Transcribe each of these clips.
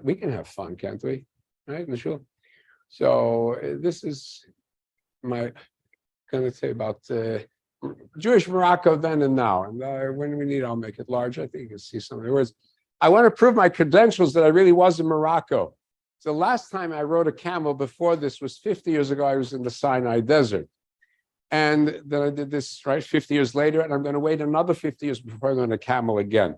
we can have fun, can't we? Right, Nishul? So this is my going to say about Jewish Morocco then and now. And when we need, I'll make it large. I think you can see some of the words. I want to prove my credentials that I really was in Morocco. So the last time I rode a camel before this was 50 years ago. I was in the Sinai Desert. And then I did this, right, 50 years later, and I'm going to wait another 50 years before I go on a camel again.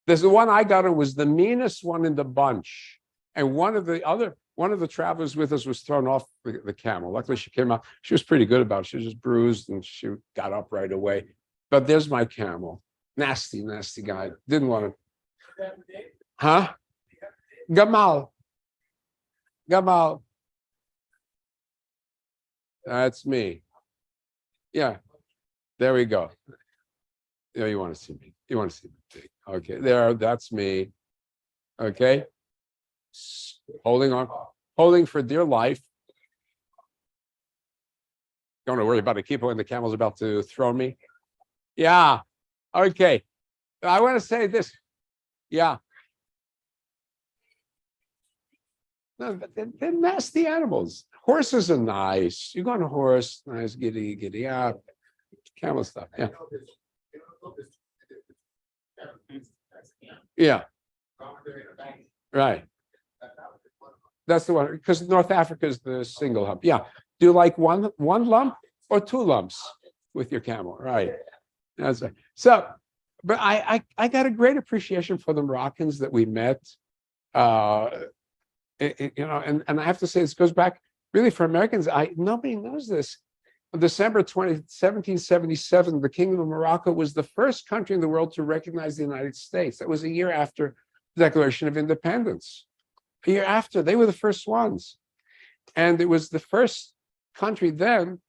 There's the one I got on was the meanest one in the bunch. And one of the travelers with us was thrown off the camel. Luckily, she came out. She was pretty good about it. She was just bruised, and she got up right away. But there's my camel. Nasty, nasty guy. Didn't want to. Huh? Gamal. That's me. Yeah. There we go. Yeah, you want to see me. You want to see me. Okay, there, that's me. Okay. Holding on, holding for dear life. Don't worry about it. Keep when the camel's about to throw me. Yeah. Okay. I want to say this. Yeah. No, but they're nasty animals. Horses are nice. You go on a horse, nice, giddy up. Camel stuff. Yeah. Yeah. Right. That's the one, because North Africa is the single hump. Yeah. Do you like one lump or two lumps with your camel? Right. That's right. So, but I got a great appreciation for the Moroccans that we met. And I have to say, this goes back really for Americans. Nobody knows this. On December 20, 1777, the Kingdom of Morocco was the first country in the world to recognize the United States. That was a year after the Declaration of Independence. A year after, they were the first ones. And it was the first country then,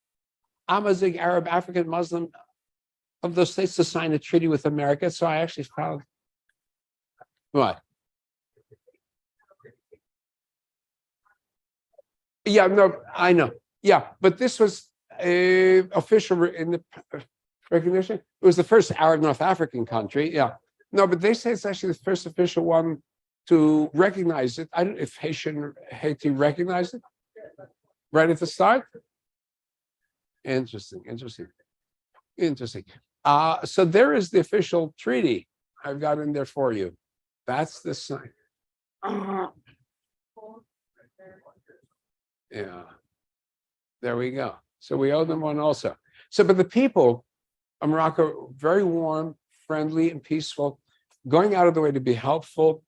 Amazigh, Arab, African, Muslim, of those states to sign a treaty with America. So I actually found, what? Yeah, no, I know. Yeah, but this was official in the recognition. It was the first Arab North African country. Yeah. No, but they say it's actually the first official one to recognize it. I don't know if Haiti recognized it right at the start. Interesting. So there is the official treaty. I've got in there for you. That's the sign. Yeah. There we go. So we owe them one also. So, but the people of Morocco, very warm, friendly, and peaceful, going out of the way to be helpful.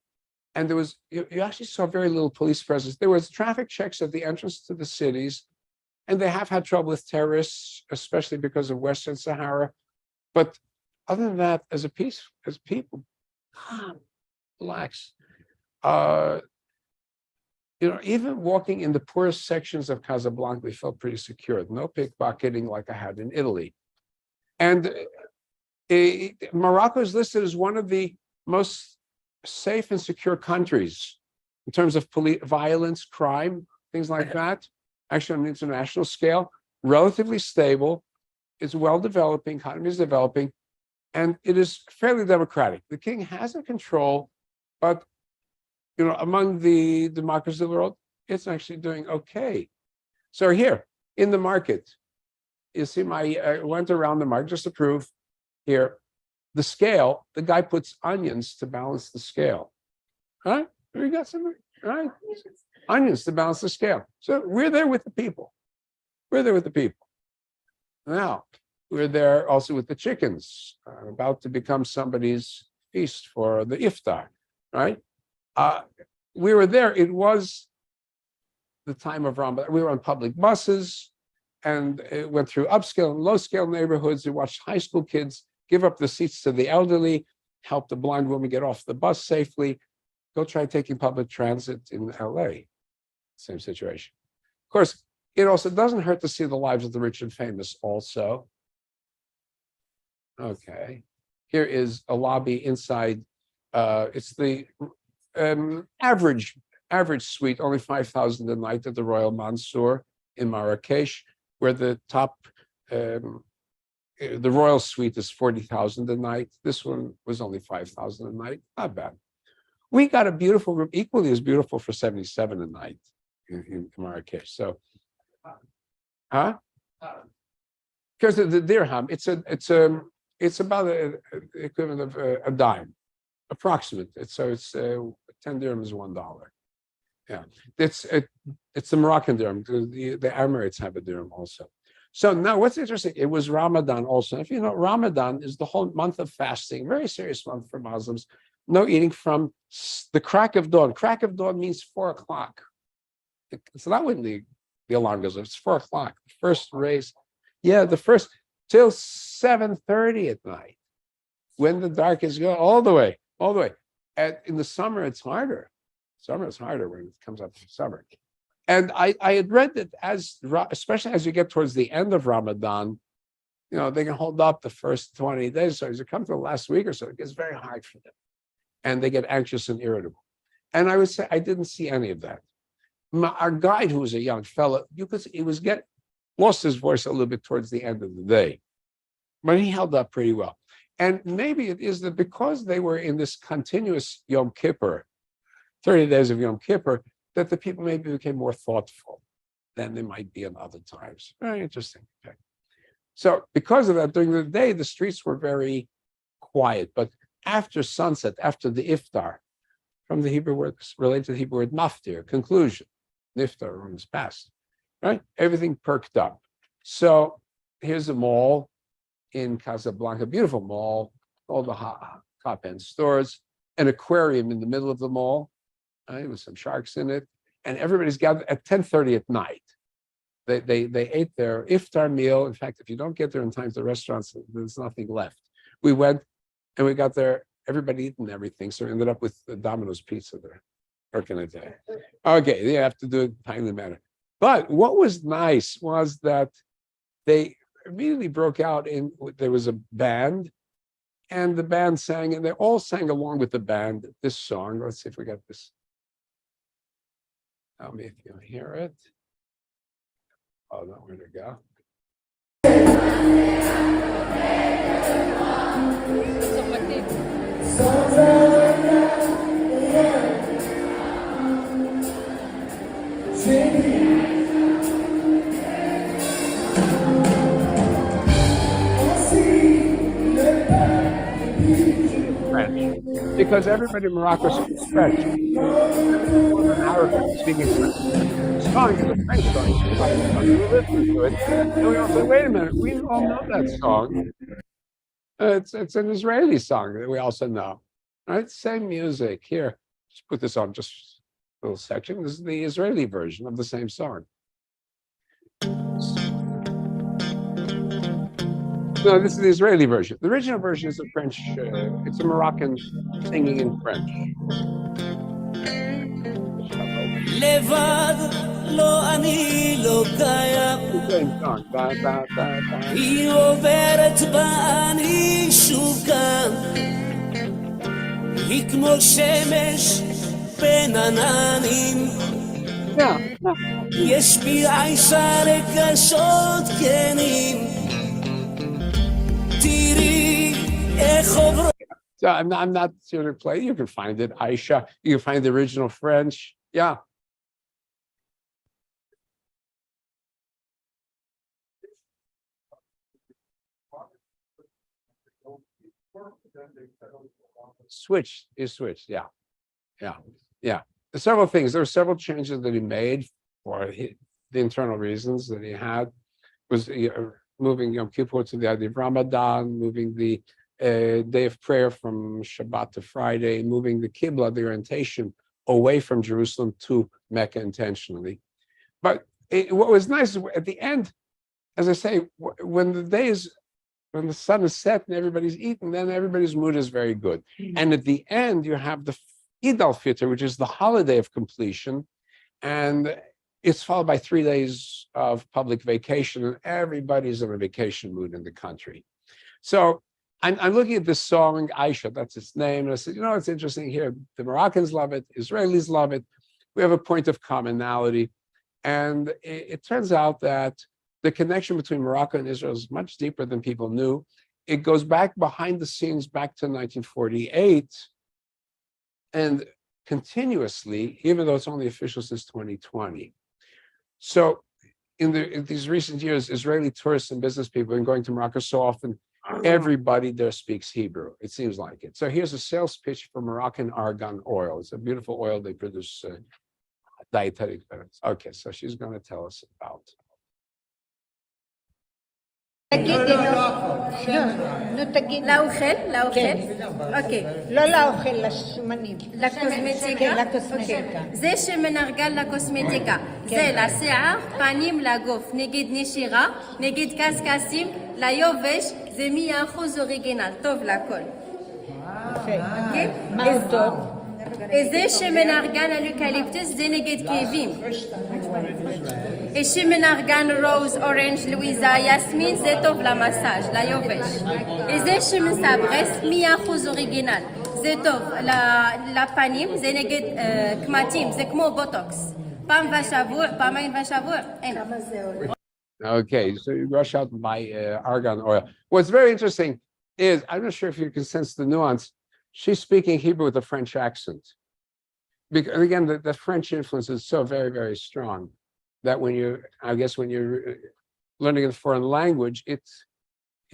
And there was, you actually saw very little police presence. There was traffic checks at the entrance to the cities, and they have had trouble with terrorists, especially because of Western Sahara. But other than that, as people, calm, relax. Even walking in the poorest sections of Casablanca, we felt pretty secure. No pickpocketing like I had in Italy. And Morocco is listed as one of the most safe and secure countries in terms of violence, crime, things like that. Actually, on an international scale, relatively stable. It's well-developing, economy is developing, and it is fairly democratic. The king has a control, but among the democracies of the world, it's actually doing okay. So here, in the market, you see I went around the market just to prove here, the scale, the guy puts onions to balance the scale. Right? We got some, right? Onions to balance the scale. So we're there with the people. Now, we're there also with the chickens, about to become somebody's feast for the iftar, right? We were there. It was the time of Ramadan. We were on public buses, and it went through upscale and low-scale neighborhoods. We watched high school kids give up the seats to the elderly, help the blind woman get off the bus safely. Go try taking public transit in LA. Same situation. Of course, it also doesn't hurt to see the lives of the rich and famous also. Okay. Here is a lobby inside. It's the average suite, only 5,000 a night at the Royal Mansour in Marrakesh, where the top, the Royal Suite is 40,000 a night. This one was only 5,000 a night. Not bad. We got a beautiful room, equally as beautiful for 77 a night in Marrakesh. So, huh? Because the dirham, it's about a equivalent of a dime, approximate. It's 10 dirham is $1. Yeah, it's the Moroccan dirham. The Emirates have a dirham also. So now, what's interesting? It was Ramadan also. If you know, Ramadan is the whole month of fasting, very serious month for Muslims. No eating from the crack of dawn. Crack of dawn means 4 o'clock. It's not when the alarm goes off. It's 4 o'clock. The first rays, the first till 7:30 at night, when the dark is going all the way. And in the summer, it's harder. Summer is harder when it comes up to summer. And I had read that especially as you get towards the end of Ramadan, they can hold up the first 20 days. So as you come to the last week or so, it gets very hard for them. And they get anxious and irritable. And I would say I didn't see any of that. Our guide, who was a young fellow, he lost his voice a little bit towards the end of the day. But he held up pretty well. And maybe it is that because they were in this continuous Yom Kippur, 30 days of Yom Kippur, that the people maybe became more thoughtful than they might be in other times. Very interesting. Okay. So because of that, during the day, the streets were very quiet. But after sunset, after the iftar, from the Hebrew word, related to the Hebrew word maftir, conclusion, iftar rooms passed, right? Everything perked up. So here's a mall in Casablanca, beautiful mall, all the top-end stores, an aquarium in the middle of the mall, right, with some sharks in it, and everybody's gathered at 10:30 at night. They ate their iftar meal. In fact, if you don't get there in time to the restaurants, there's nothing left. We went and we got there, everybody eating everything, so we ended up with the Domino's pizza there. Working a day. Okay, they have to do it in a timely manner. But what was nice was that they immediately broke out there was a band, and the band sang, and they all sang along with the band this song. Let's see if we got this. Tell me if you hear it. Oh, no, where'd it go? French, because everybody in Morocco speaks French. Arabic speaking French. The song is a French song. We listen to it, and we all say, "Wait a minute, we all know that song. It's an Israeli song that we also know, right? Same music. Here, just put this on just a little section. This is the Israeli version of the same song." No, this is the Israeli version. The original version is a French. It's a Moroccan singing in French. לבד לא אני לא קיים היא עוברת בה אני שוב כאן היא כמו שמש בין עננים יש בי עיישה רגשות כנים תראי איך עוברות. So I'm not here to play. You can find it, Aisha. You can find the original French. Yeah. Switched. Yeah. There's several things. There were several changes that he made for the internal reasons that he had. Was moving Yom Kippur to the idea of Ramadan, moving the day of prayer from Shabbat to Friday, moving the Qibla, the orientation, away from Jerusalem to Mecca intentionally. But what was nice is at the end, as I say, when the sun is set and everybody's eating, then everybody's mood is very good. And at the end, you have the Eid al-Fitr, which is the holiday of completion, and it's followed by 3 days of public vacation, and everybody's in a vacation mood in the country. So I'm looking at this song, Aisha, that's its name, and I said, it's interesting here. The Moroccans love it, Israelis love it. We have a point of commonality. And it turns out that the connection between Morocco and Israel is much deeper than people knew. It goes back behind the scenes, back to 1948. And continuously, even though it's only official since 2020. So in these recent years, Israeli tourists and business people have been going to Morocco so often, everybody there speaks Hebrew. It seems like it. So here's a sales pitch for Moroccan argan oil. It's a beautiful oil. They produce dietary benefits. Okay, so she's going to tell us about. לאוכל, אוקיי. לא לאוכל, לשמנים. לקוסמטיקה? לקוסמטיקה. זה שמן ארגן לקוסמטיקה. זה לשיער, פנים לגוף, נגד נשירה, נגד קשקשים, ליובש, זה 100% אוריגינל, טוב לכל. אוקיי? מה הוא טוב? זה שמן ארגן אלוקליפטוס, זה נגד כאבים. שמן ארגן רוז, אורנג', לואיזה, יסמין, זה טוב למסאז', ליובש. זה שמן סברס, 100% אוריגינל. זה טוב לפנים, זה נגד קמטים, זה כמו בוטוקס. פעם בשבוע, פעמיים בשבוע, אין. Okay, so you rush out and buy argan oil. What's very interesting is, I'm not sure if you can sense the nuance, she's speaking Hebrew with a French accent. Because again, the French influence is so very, very strong that when you're learning a foreign language,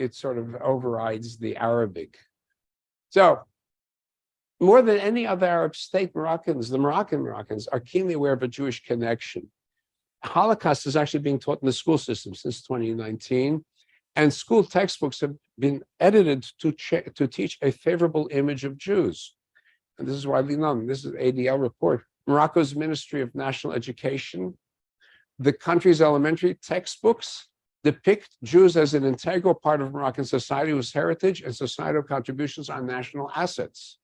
it sort of overrides the Arabic. So more than any other Arab state, the Moroccans are keenly aware of a Jewish connection. Holocaust is actually being taught in the school system since 2019, and school textbooks have been edited to teach a favorable image of Jews. And this is widely known. This is an ADL report. Morocco's Ministry of National Education, the country's elementary textbooks depict Jews as an integral part of Moroccan society whose heritage and societal contributions are national assets.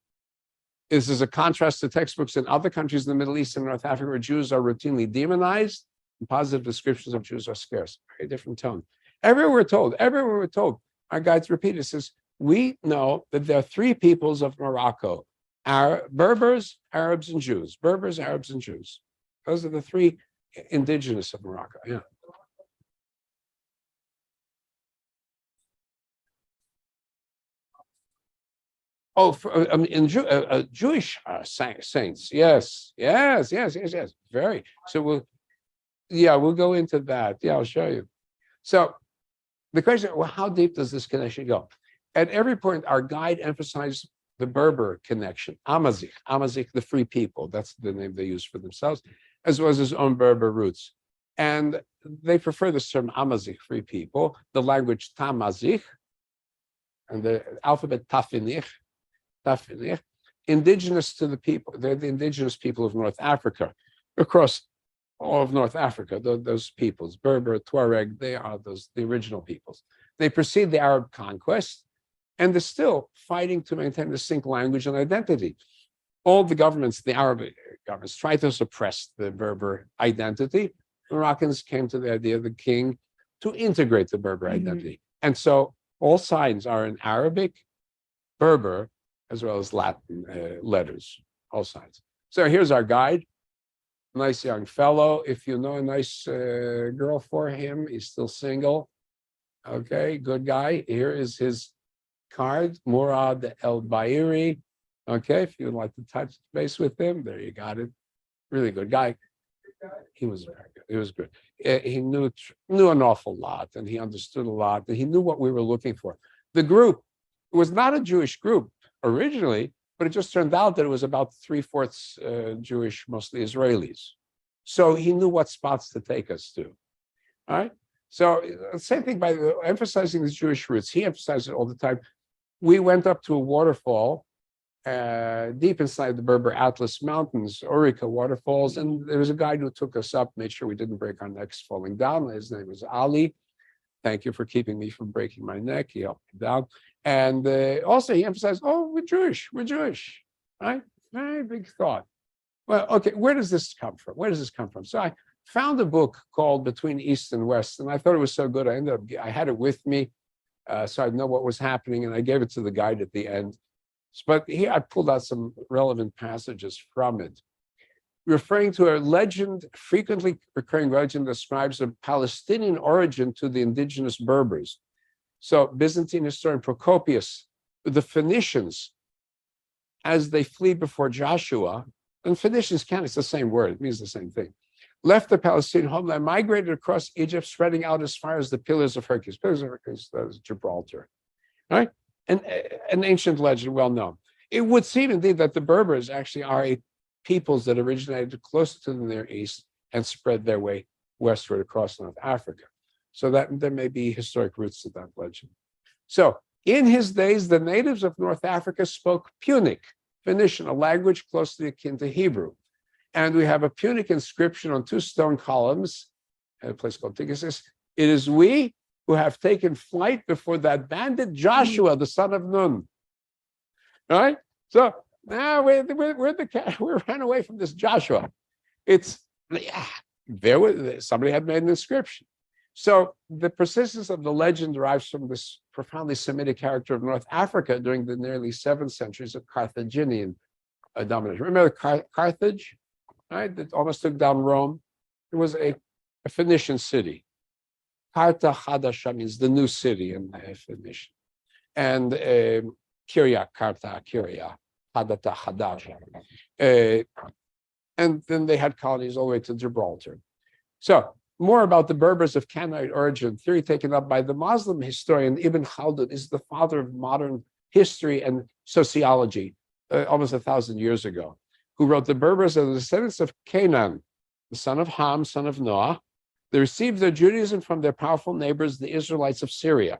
This is a contrast to textbooks in other countries in the Middle East and North Africa where Jews are routinely demonized and positive descriptions of Jews are scarce. Very different tone. Everywhere we're told, our guides repeat it, says, we know that there are three peoples of Morocco, Berbers, Arabs, and Jews. Berbers, Arabs, and Jews. Those are the three indigenous of Morocco, yeah. Oh, Jewish saints, yes. Very. So we'll go into that. Yeah, I'll show you. So the question, well, how deep does this connection go? At every point, our guide emphasized the Berber connection, Amazigh, the free people. That's the name they use for themselves, as well as his own Berber roots. And they prefer this term Amazigh, free people, the language Tamazigh, and the alphabet Tafinich, indigenous to the people. They're the indigenous people of North Africa, across all of North Africa, those peoples, Berber, Tuareg, they are the original peoples. They precede the Arab conquest, and they're still fighting to maintain a distinct language and identity. All the governments, the Arab governments, try to suppress the Berber identity. Moroccans came to the idea of the king to integrate the Berber identity. And so all signs are in Arabic, Berber, as well as Latin letters, all signs. So here's our guide. Nice young fellow. If you know a nice girl for him, he's still single. Okay, good guy. Here is his card, Murad El Bairi. Okay, if you'd like to touch base with him, there you got it. Really good guy. He was very good. He was good. He knew an awful lot, and he understood a lot, and he knew what we were looking for. The group was not a Jewish group originally, but it just turned out that it was about 3/4 Jewish, mostly Israelis. So he knew what spots to take us to. All right. So same thing by emphasizing the Jewish roots. He emphasized it all the time. We went up to a waterfall deep inside the Berber Atlas Mountains, Orica waterfalls, and there was a guide who took us up, made sure we didn't break our necks falling down. His name was Ali. Thank you for keeping me from breaking my neck. He helped me down. And also he emphasized, oh, we're Jewish, right? Very big thought. Well, okay, where does this come from? So I found a book called Between East and West, and I thought it was so good, I had it with me, so I'd know what was happening, and I gave it to the guide at the end. But here I pulled out some relevant passages from it. Referring to a legend, frequently recurring legend describes a Palestinian origin to the indigenous Berbers. So Byzantine historian Procopius, the Phoenicians, as they flee before Joshua, And Phoenicians can, it's the same word, it means the same thing. Left the Palestinian homeland, migrated across Egypt, spreading out as far as the Pillars of Hercules. Pillars of Hercules, that is Gibraltar. Right? And an ancient legend, well known. It would seem indeed that the Berbers actually are a peoples that originated close to the Near East and spread their way westward across North Africa. So that there may be historic roots to that legend. So in his days, the natives of North Africa spoke Punic, Phoenician, a language closely akin to Hebrew. And we have a Punic inscription on 2 stone columns at a place called Tigris. It is we who have taken flight before that bandit Joshua, the son of Nun. Right? So now we ran away from this Joshua. Somebody had made an inscription. So the persistence of the legend derives from this profoundly Semitic character of North Africa during the nearly 7 centuries of Carthaginian domination. Remember Carthage, right? That almost took down Rome. It was a Phoenician city. Karta Hadasha means the new city in Phoenician. And Kiryat, Karta, Kiryat, Hadata, Hadasha. And then they had colonies all the way to Gibraltar. So, more about the Berbers of Canaanite origin, theory taken up by the Muslim historian Ibn Khaldun, is the father of modern history and sociology, almost 1,000 years ago, who wrote the Berbers are the descendants of Canaan, the son of Ham, son of Noah. They received their Judaism from their powerful neighbors, the Israelites of Syria.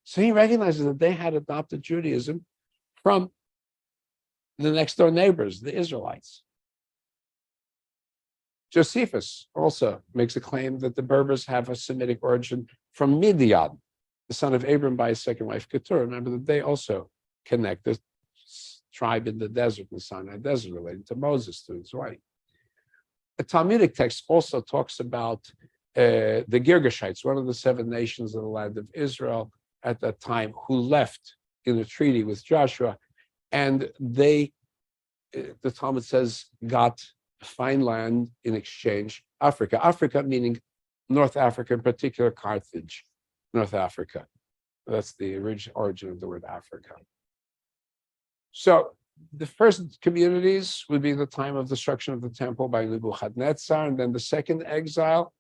So he recognizes that they had adopted Judaism from the next door neighbors, the Israelites. Josephus also makes a claim that the Berbers have a Semitic origin from Midian, the son of Abram by his second wife Keturah. Remember that they also connect the tribe in the desert, the Sinai desert, related to Moses, to his wife. A Talmudic text also talks about the Girgashites, one of the 7 nations of the land of Israel at that time, who left in a treaty with Joshua, and they, the Talmud says, got fine land in exchange. Africa meaning North Africa, in particular Carthage, North Africa. That's the origin of the word Africa. So the first communities would be the time of destruction of the temple by Nebuchadnezzar, and then the second exile,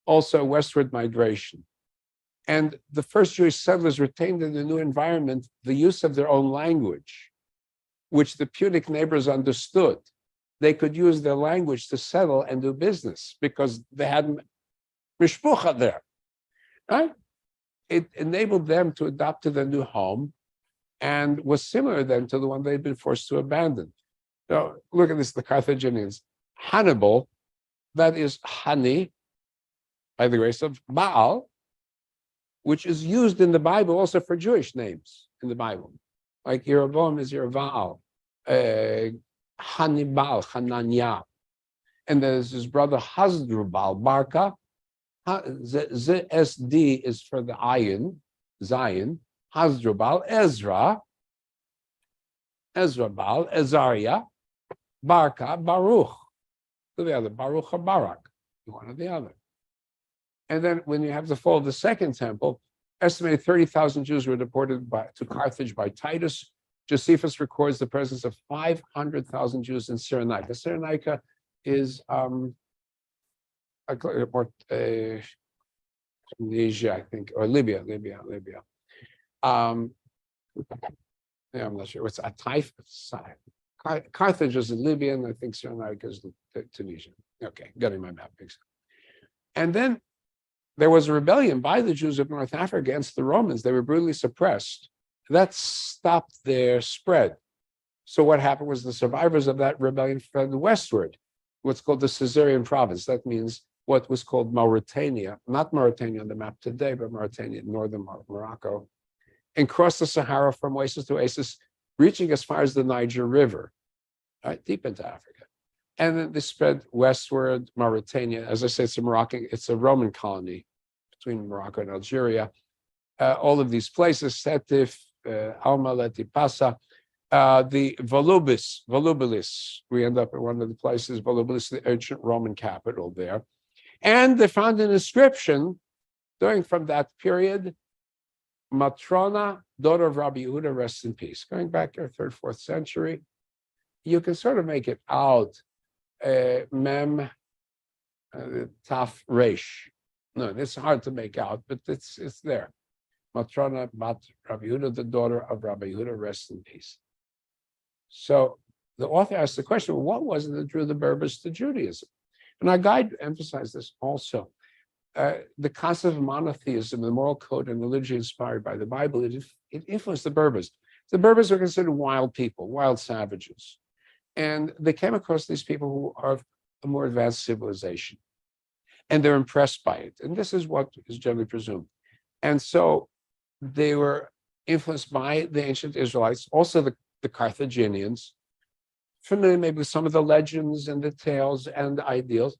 also westward migration. And the first Jewish settlers retained in the new environment the use of their own language, which the Punic neighbors understood. They could use their language to settle and do business because they had mishpucha there, right? It enabled them to adapt to their new home and was similar then to the one they'd been forced to abandon. So look at this, the Carthaginians. Hannibal, that is Hani, by the grace of Baal, which is used in the Bible also for Jewish names in the Bible. Like Yeroboam is Yerobaal. Hannibal, Hananiah. And there's his brother Hasdrubal, Barca. ZSD is for the Ayin, Zion. Hasdrubal, Ezra. Ezrabal, Ezariah. Barca, Baruch. To the other, Baruch or Barak, one or the other. And then when you have the fall of the Second Temple, estimated 30,000 Jews were deported to Carthage by Titus. Josephus records the presence of 500,000 Jews in Cyrenaica. Cyrenaica is Tunisia, I think, or Libya. Yeah, I'm not sure. It's a type. Carthage is in Libya, and I think Cyrenaica is Tunisia. Okay, getting my map mixed up. And then there was a rebellion by the Jews of North Africa against the Romans. They were brutally suppressed. That stopped their spread. So what happened was the survivors of that rebellion fled westward, what's called the Caesarean province. That means what was called Mauritania, not Mauritania on the map today, but Mauritania in northern Morocco, and crossed the Sahara from oasis to oasis, reaching as far as the Niger River, right, deep into Africa. And then they spread westward, Mauritania. As I said, it's a Roman colony between Morocco and Algeria. All of these places, Sétif, Alma, Pasa, the Volubilis, we end up in one of the places, Volubilis, the ancient Roman capital there. And they found an inscription going from that period, Matrona, daughter of Rabbi Yehuda, rest in peace, going back to the 3rd, 4th century. you can sort of make it out. Mem Taf Resh. No, it's hard to make out, but it's there. Matrona Bat Rabbi Yehuda, the daughter of Rabbi Yehuda, rest in peace. So the author asked the question, well, what was it that drew the Berbers to Judaism? And our guide emphasized this also. The concept of monotheism, the moral code and religion inspired by the Bible, it influenced the Berbers. The Berbers were considered wild people, wild savages. And they came across these people who are of a more advanced civilization. And they're impressed by it. And this is what is generally presumed. And so they were influenced by the ancient Israelites, also the Carthaginians, familiar maybe with some of the legends and the tales and the ideals.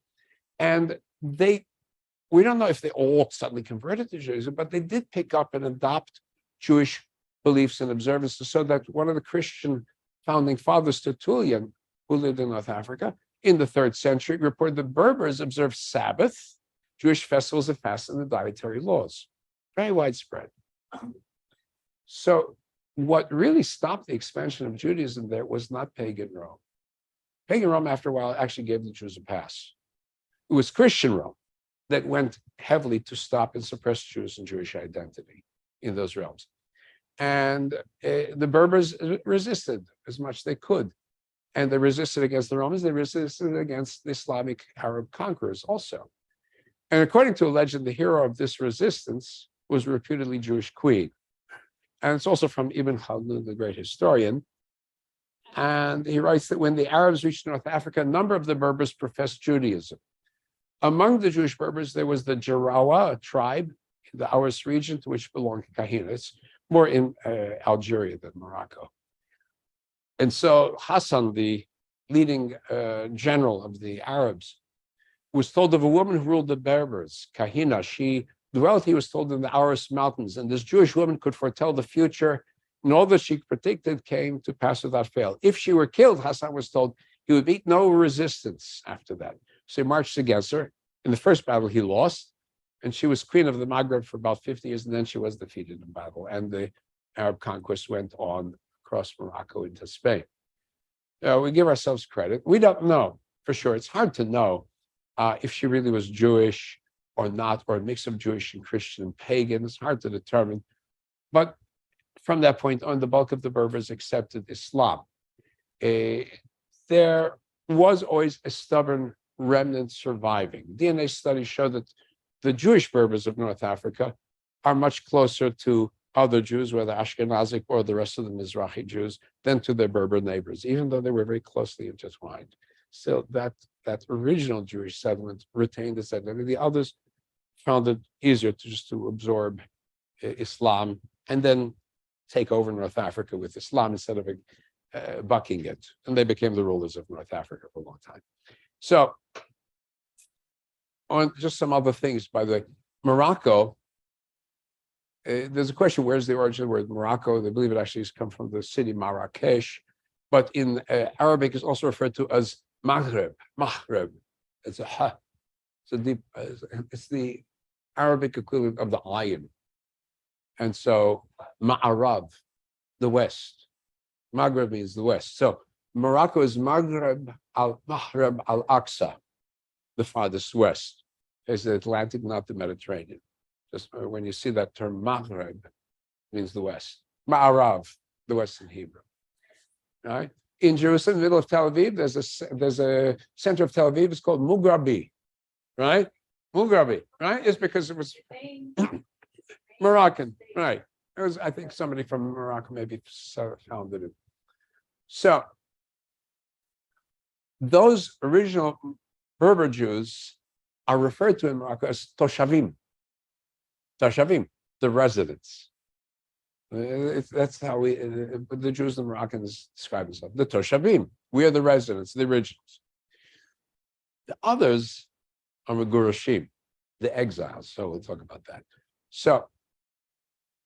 And we don't know if they all suddenly converted to Judaism, but they did pick up and adopt Jewish beliefs and observances, so that one of the Christian founding fathers, Tertullian, who lived in North Africa in the 3rd century, reported the Berbers observed Sabbath, Jewish festivals of fast, and the dietary laws. Very widespread. So what really stopped the expansion of Judaism there was not pagan Rome. Pagan Rome, after a while, actually gave the Jews a pass. It was Christian Rome that went heavily to stop and suppress Jews and Jewish identity in those realms. And the Berbers resisted as much as they could. And they resisted against the Romans, they resisted against the Islamic Arab conquerors also. And according to a legend, the hero of this resistance was a reputedly Jewish queen. And it's also from Ibn Khaldun, the great historian. And he writes that when the Arabs reached North Africa, a number of the Berbers professed Judaism. Among the Jewish Berbers, there was the Jarawa, a tribe in the Awas region to which belonged Kahina. It's more in Algeria than Morocco. And so Hassan, the leading general of the Arabs, was told of a woman who ruled the Berbers, Kahina. She dwelt, he was told, in the Aras Mountains, and this Jewish woman could foretell the future, and all that she predicted came to pass without fail. If she were killed, Hassan was told, he would meet no resistance after that. So he marched against her. In the first battle, he lost, and she was queen of the Maghreb for about 50 years, and then she was defeated in battle, and the Arab conquest went on across Morocco into Spain. We give ourselves credit. We don't know for sure. It's hard to know if she really was Jewish or not, or a mix of Jewish and Christian and pagan. It's hard to determine. But from that point on, the bulk of the Berbers accepted Islam. There was always a stubborn remnant surviving. DNA studies show that the Jewish Berbers of North Africa are much closer to other Jews, whether Ashkenazic or the rest of the Mizrahi Jews, than to their Berber neighbors, even though they were very closely intertwined. Still, that original Jewish settlement retained its identity. The others found it easier to absorb Islam and then take over North Africa with Islam instead of bucking it. And they became the rulers of North Africa for a long time. So, on just some other things, by the way, Morocco, there's a question, where's the origin of the word Morocco? They believe it actually has come from the city Marrakesh, but in Arabic it's also referred to as Maghreb. It's a ha. It's the Arabic equivalent of the ayin. And so Ma'arab, the West. Maghreb means the West. So Morocco is Maghreb al-Aqsa, the farthest west. It's the Atlantic, not the Mediterranean. Just when you see that term Maghreb, it means the West. Ma'arav, the West in Hebrew. Right? In Jerusalem, in the middle of Tel Aviv, there's a center of Tel Aviv. It's called Mugrabi. Right? Mugrabi. Right? It's because it was Moroccan. Right? It was, I think, somebody from Morocco maybe founded it. So those original Berber Jews are referred to in Morocco as Toshavim. Toshavim, the residents. That's how the Jews and Moroccans describe themselves. The Toshavim, we are the residents, the originals. The others are Meguroshim, the exiles. So we'll talk about that. So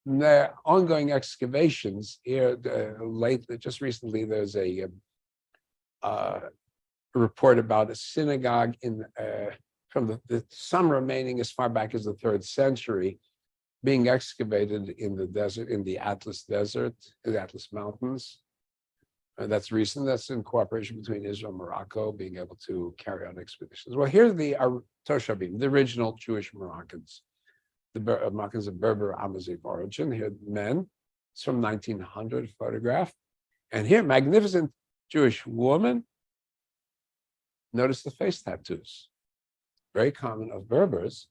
the ongoing excavations here, just recently, there's a report about a synagogue from some remaining as far back as the 3rd century, being excavated in the desert, in the Atlas Desert, in the Atlas Mountains. That's recent. That's in cooperation between Israel and Morocco, being able to carry on expeditions. Well, here are the Toshabim, the original Jewish Moroccans. The Moroccans of Berber Amazigh origin. Here, men. It's from 1900 photograph. And here, magnificent Jewish woman. Notice the face tattoos. Very common of Berbers.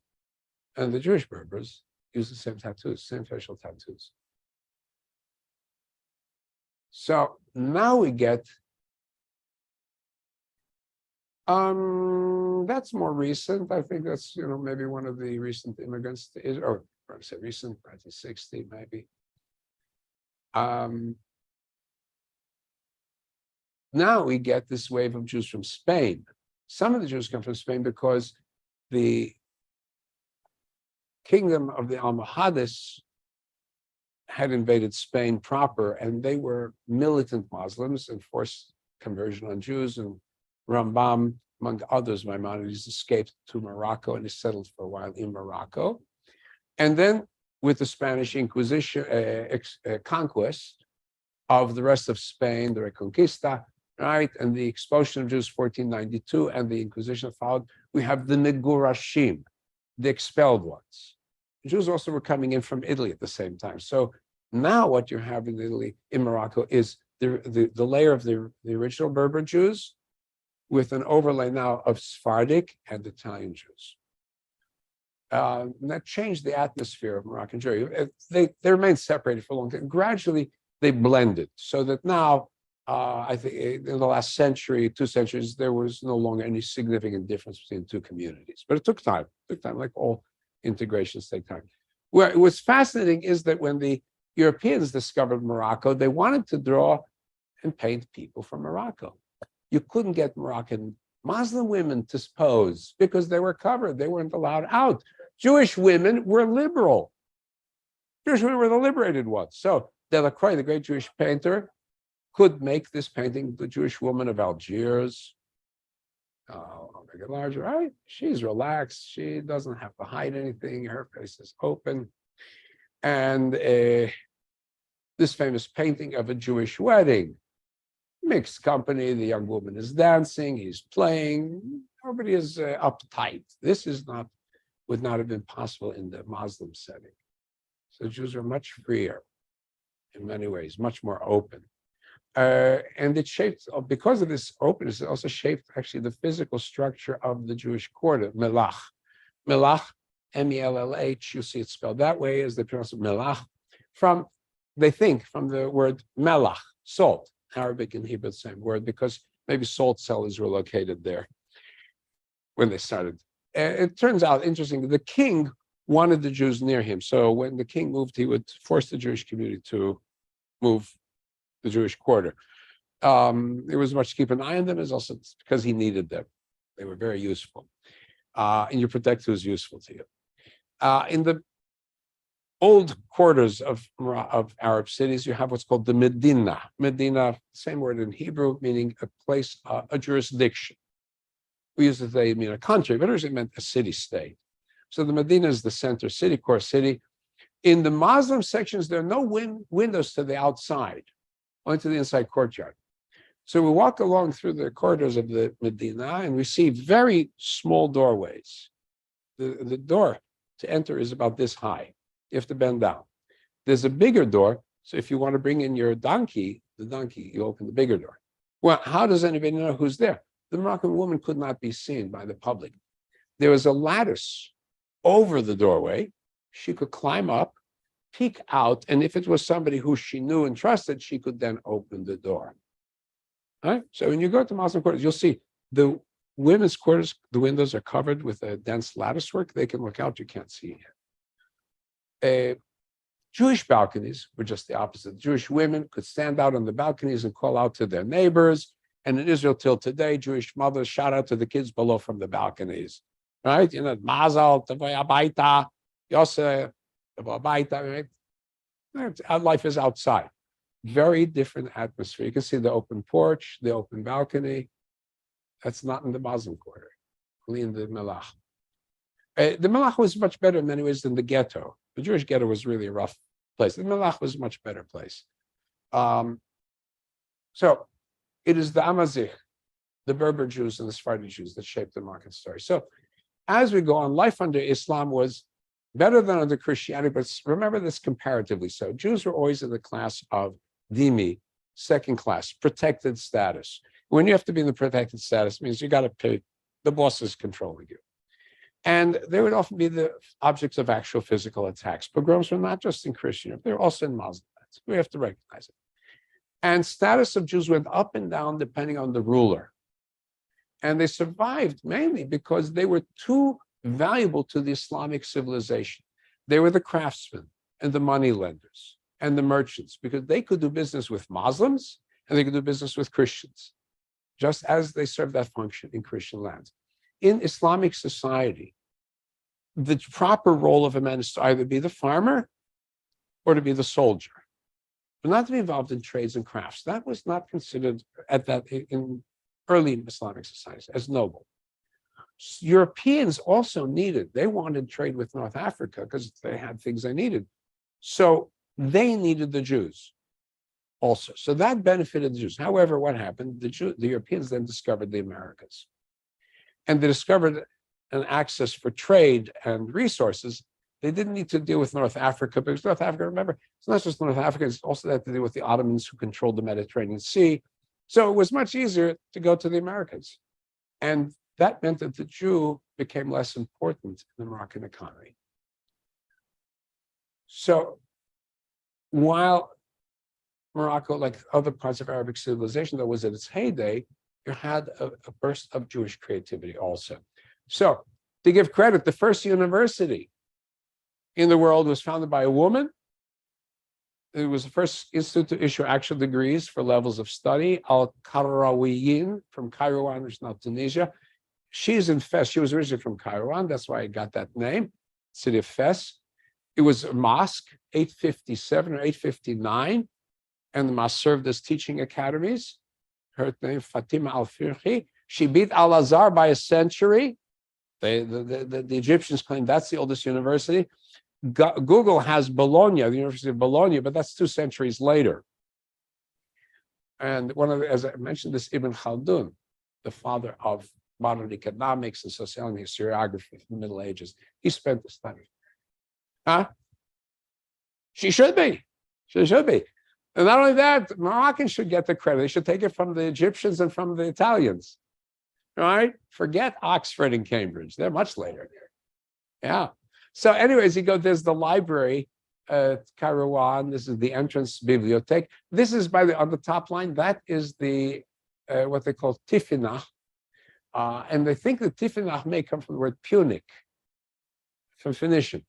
And the Jewish Berbers use the same tattoos, same facial tattoos. So now we get, that's more recent. I think that's, maybe one of the recent immigrants to Israel, or I say recent, 1960 maybe. Now we get this wave of Jews from Spain. Some of the Jews come from Spain because the kingdom of the Almohades had invaded Spain proper, and they were militant Muslims and forced conversion on Jews. And Rambam, among others, Maimonides, escaped to Morocco and he settled for a while in Morocco. And then with the Spanish Inquisition conquest of the rest of Spain, the Reconquista, right, and the expulsion of Jews 1492 and the Inquisition followed, we have the Megurashim, the expelled ones. The Jews also were coming in from Italy at the same time. So now what you have in Italy, in Morocco, is the layer of the original Berber Jews with an overlay now of Sephardic and Italian Jews. And that changed the atmosphere of Moroccan Jewry. They remained separated for a long time. Gradually, they blended so that now, I think in the last century, 2 centuries, there was no longer any significant difference between two communities. But it took time. Like all integrations take time. What's fascinating is that when the Europeans discovered Morocco, they wanted to draw and paint people from Morocco. You couldn't get Moroccan Muslim women to pose because they were covered. They weren't allowed out. Jewish women were liberal. Jewish women were the liberated ones. So Delacroix, the great Jewish painter, could make this painting, the Jewish woman of Algiers. I'll make it larger, right? She's relaxed. She doesn't have to hide anything. Her face is open. And this famous painting of a Jewish wedding. Mixed company, the young woman is dancing, he's playing, everybody is uptight. This would not have been possible in the Muslim setting. So Jews are much freer in many ways, much more open. And it shaped, because of this openness, it also shaped actually the physical structure of the Jewish quarter, Melach. Melach, M-E-L-L-H, you see it spelled that way as they pronounce it, Melach, they think from the word melach, salt. Arabic and Hebrew, the same word, because maybe salt cellars were located there when they started. It turns out, interesting, the king wanted the Jews near him. So when the king moved, he would force the Jewish community to move the Jewish quarter. It was much to keep an eye on them, is also because he needed them. They were very useful. And your protector was useful to you. In the old quarters of Arab cities, you have what's called the Medina. Medina, same word in Hebrew, meaning a place, a jurisdiction. We use it today to mean a country, but originally meant a city-state. So the Medina is the center city, core city. In the Muslim sections, there are no windows to the outside, only to the inside courtyard. So we walk along through the corridors of the Medina, and we see very small doorways. The door to enter is about this high. You have to bend down. There's a bigger door, so if you want to bring in your donkey, you open the bigger door. Well, how does anybody know who's there? The Moroccan woman could not be seen by the public. There was a lattice over the doorway. She could climb up, peek out, and if it was somebody who she knew and trusted, she could then open the door. All right? So when you go to Muslim quarters, you'll see the women's quarters, the windows are covered with a dense lattice work. They can look out, you can't see it. Jewish balconies were just the opposite. Jewish women could stand out on the balconies and call out to their neighbors. And in Israel till today, Jewish mothers shout out to the kids below from the balconies. Right? Mazal, Tavoy Abaita, Yosef, Tavoy Abaita, right? Our life is outside. Very different atmosphere. You can see the open porch, the open balcony. That's not in the Muslim quarter, only in the Melach. The Melach was much better in many ways than the ghetto. The Jewish ghetto was really a rough place. The Melach was a much better place. So It is the Amazigh, the Berber Jews and the Sephardi Jews that shaped the Moroccan story. So as we go on, life under Islam was better than under Christianity, but remember this comparatively so. Jews were always in the class of dhimmi, second class, protected status. When you have to be in the protected status, it means you got to pay, the boss is controlling you. And they would often be the objects of actual physical attacks. Pogroms were not just in Christianity, they were also in Muslim lands. We have to recognize it. And status of Jews went up and down depending on the ruler. And they survived mainly because they were too valuable to the Islamic civilization. They were the craftsmen and the money lenders and the merchants because they could do business with Muslims and they could do business with Christians, just as they served that function in Christian lands. In Islamic society, the proper role of a man is to either be the farmer or to be the soldier, but not to be involved in trades and crafts. That was not considered at that in early Islamic societies as noble. Europeans also needed, they wanted trade with North Africa because they had things they needed. So they needed the Jews also. So that benefited the Jews. However, what happened? The Europeans then discovered the Americas. And they discovered an access for trade and resources. They didn't need to deal with North Africa because North Africa, remember, it's not just North Africa, it's also had to deal with the Ottomans who controlled the Mediterranean Sea. So it was much easier to go to the Americas. And that meant that the Jew became less important in the Moroccan economy. So while Morocco, like other parts of Arabic civilization, that was at its heyday, you had a burst of Jewish creativity also. So to give credit, the first university in the world was founded by a woman. It was the first institute to issue actual degrees for levels of study, Al-Qarawiyyin from Kairouan, which is now Tunisia. She's in Fes. She was originally from Kairouan. That's why I got that name, city of Fes. It was a mosque, 857 or 859, and the mosque served as teaching academies. Her name, Fatima al-Firhi. She beat Al-Azhar by a century. The Egyptians claim that's the oldest university. Google has Bologna, the University of Bologna, but that's 2 centuries later. And one of the, as I mentioned, this Ibn Khaldun, the father of modern economics and sociology and historiography from the Middle Ages, he spent the study. Huh? She should be. She should be. And not only that, Moroccans should get the credit. They should take it from the Egyptians and from the Italians. Right? Forget Oxford and Cambridge. They're much later. Yeah. So anyways, you go, there's the library at Kairouan. This is the entrance bibliothèque. This is on the top line, that is the what they call tifinagh. And they think that tifinagh may come from the word Punic, from Phoenician,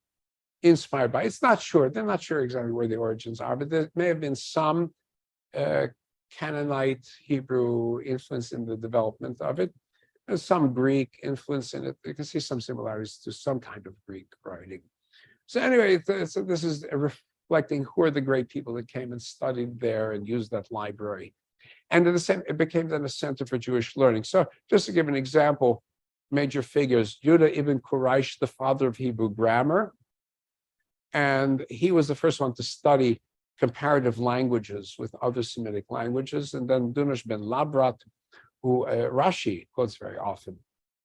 inspired by. It's not sure. They're not sure exactly where the origins are, but there may have been some Canaanite Hebrew influence in the development of it. There's some Greek influence in it. You can see some similarities to some kind of Greek writing. So anyway, so this is reflecting who are the great people that came and studied there and used that library. And it became then a center for Jewish learning. So just to give an example, major figures, Judah ibn Quraysh, the father of Hebrew grammar, and he was the first one to study comparative languages with other Semitic languages. And then Dunash ben Labrat, who Rashi quotes very often,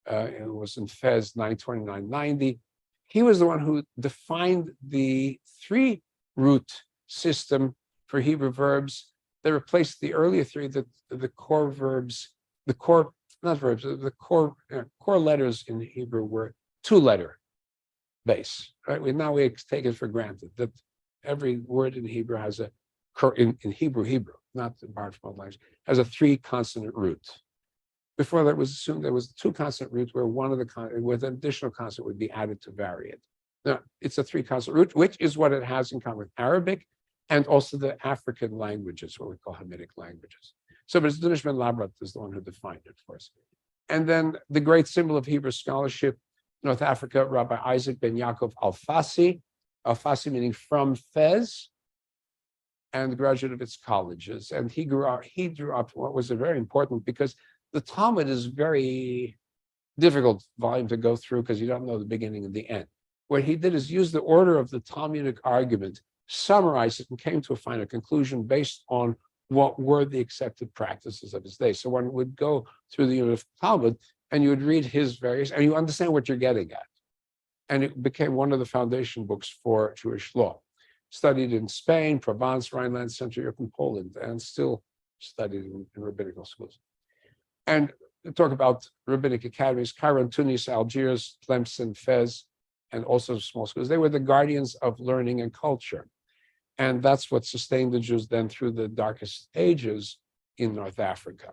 it was in Fez 929-90. He was the one who defined the 3-root system for Hebrew verbs. They replaced the earlier 3, that the core verbs, the core letters in Hebrew were 2-letter base. Right? Now we take it for granted that every word in Hebrew has in Hebrew, not borrowed from other language, has a 3-consonant root. Before that was assumed there was a 2-consonant root where one of the with an additional consonant would be added to vary it. Now it's a 3-consonant root, which is what it has in common with Arabic and also the African languages, what we call Hamitic languages. So, but Dunash ben Labrat is the one who defined it for us. And then the great symbol of Hebrew scholarship, North Africa, Rabbi Isaac ben Yaakov Al-Fasi meaning from Fez, and graduate of its colleges. And he grew up what was very important, because the Talmud is very difficult volume to go through because you don't know the beginning and the end. What he did is use the order of the Talmudic argument, summarize it, and came to a final conclusion based on what were the accepted practices of his day. So one would go through the unit of Talmud and you would read his various, and you understand what you're getting at. And it became one of the foundation books for Jewish law. Studied in Spain, Provence, Rhineland, Central Europe, and Poland, and still studied in rabbinical schools. And talk about rabbinic academies, Cairo, Tunis, Algiers, Tlemcen, Fez, and also small schools. They were the guardians of learning and culture. And that's what sustained the Jews then through the darkest ages in North Africa.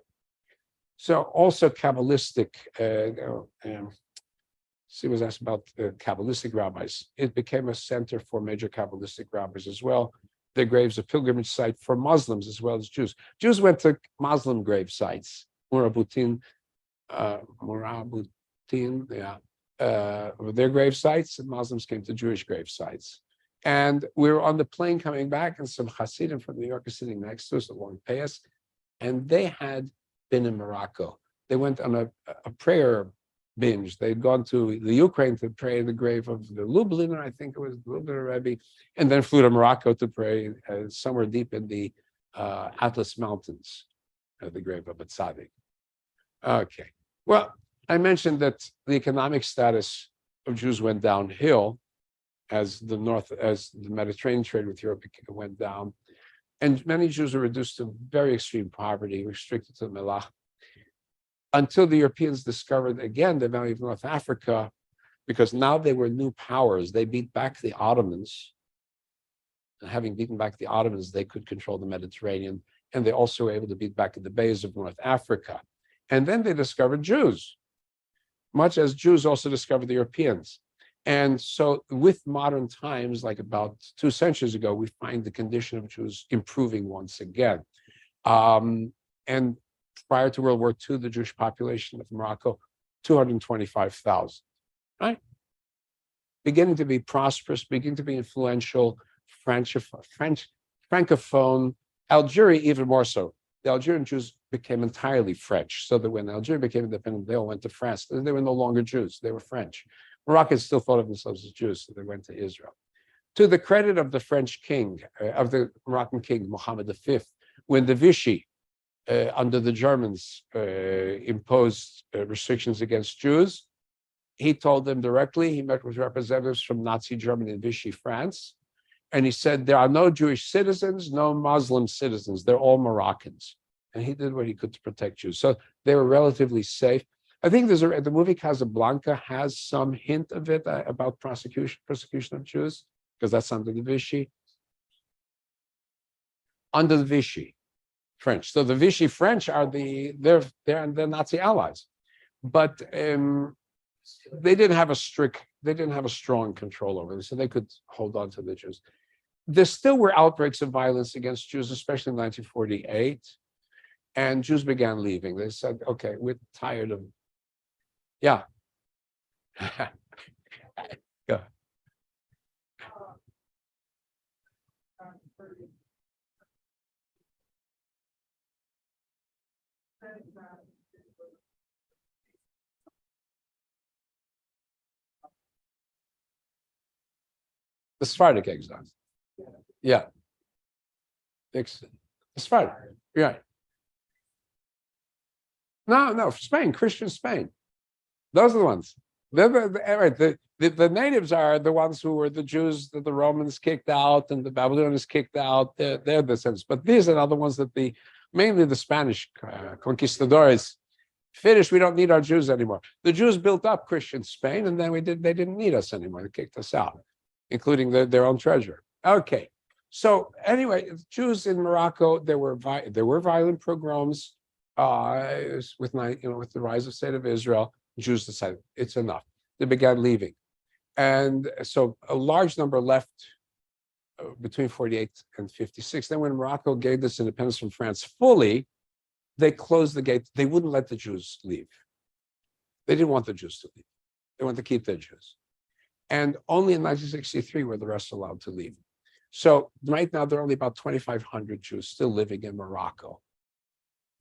So also Kabbalistic, she was asked about Kabbalistic rabbis. It became a center for major Kabbalistic rabbis as well. Their graves a pilgrimage site for Muslims as well as Jews. Jews went to Muslim grave sites, Murabutin, their grave sites, and Muslims came to Jewish grave sites. And we were on the plane coming back, and some Hasidim from New York are sitting next to us along Payas, and they had been in Morocco. They went on a prayer binge. They'd gone to the Ukraine to pray in the grave of the Lubliner, I think it was the Lubliner Rebbe, and then flew to Morocco to pray somewhere deep in the Atlas Mountains, the grave of a tzaddik. Okay, well, I mentioned that the economic status of Jews went downhill as the Mediterranean trade with Europe went down, and many Jews were reduced to very extreme poverty, restricted to Melach, until the Europeans discovered again the value of North Africa, because now they were new powers. They beat back the Ottomans, and having beaten back the Ottomans, they could control the Mediterranean, and they also were able to beat back the bays of North Africa. And then they discovered Jews, much as Jews also discovered the Europeans. And so with modern times, like about 2 centuries ago, we find the condition of Jews improving once again. And prior to World War II, the Jewish population of Morocco, 225,000, right? Beginning to be prosperous, beginning to be influential, Francophone, Algeria even more so. The Algerian Jews became entirely French, so that when Algeria became independent, they all went to France. They were no longer Jews, they were French. Moroccans still thought of themselves as Jews, so they went to Israel. To the credit of the French king, of the Moroccan king, Mohammed V, when the Vichy, under the Germans, imposed restrictions against Jews, he told them directly, he met with representatives from Nazi Germany and Vichy France, and he said, there are no Jewish citizens, no Muslim citizens, they're all Moroccans. And he did what he could to protect Jews. So they were relatively safe. I think the movie Casablanca has some hint of it about persecution of Jews, because that's under the Vichy. Under the Vichy French. So the Vichy French are they're Nazi allies. But they didn't have a strong control over them, so they could hold on to the Jews. There still were outbreaks of violence against Jews, especially in 1948, and Jews began leaving. They said, okay, we're tired of, yeah. Go. The Sephardic exiles. Yeah. The Sephardic, right. No, Spain, Christian Spain. Those are the ones. The natives are the ones who were the Jews that the Romans kicked out and the Babylonians kicked out. They're the descendants. But these are the ones that mainly the Spanish conquistadors finished. We don't need our Jews anymore. The Jews built up Christian Spain, and then they didn't need us anymore. They kicked us out, including their own treasure. Okay. So anyway, Jews in Morocco, there were violent pogroms with the rise of State of Israel. Jews decided it's enough. They began leaving, and so a large number left between 48 and 56. Then, when Morocco gained its independence from France fully, they closed the gate. They wouldn't let the Jews leave. They didn't want the Jews to leave. They wanted to keep their Jews, and only in 1963 were the rest allowed to leave. So right now, there are only about 2,500 Jews still living in Morocco.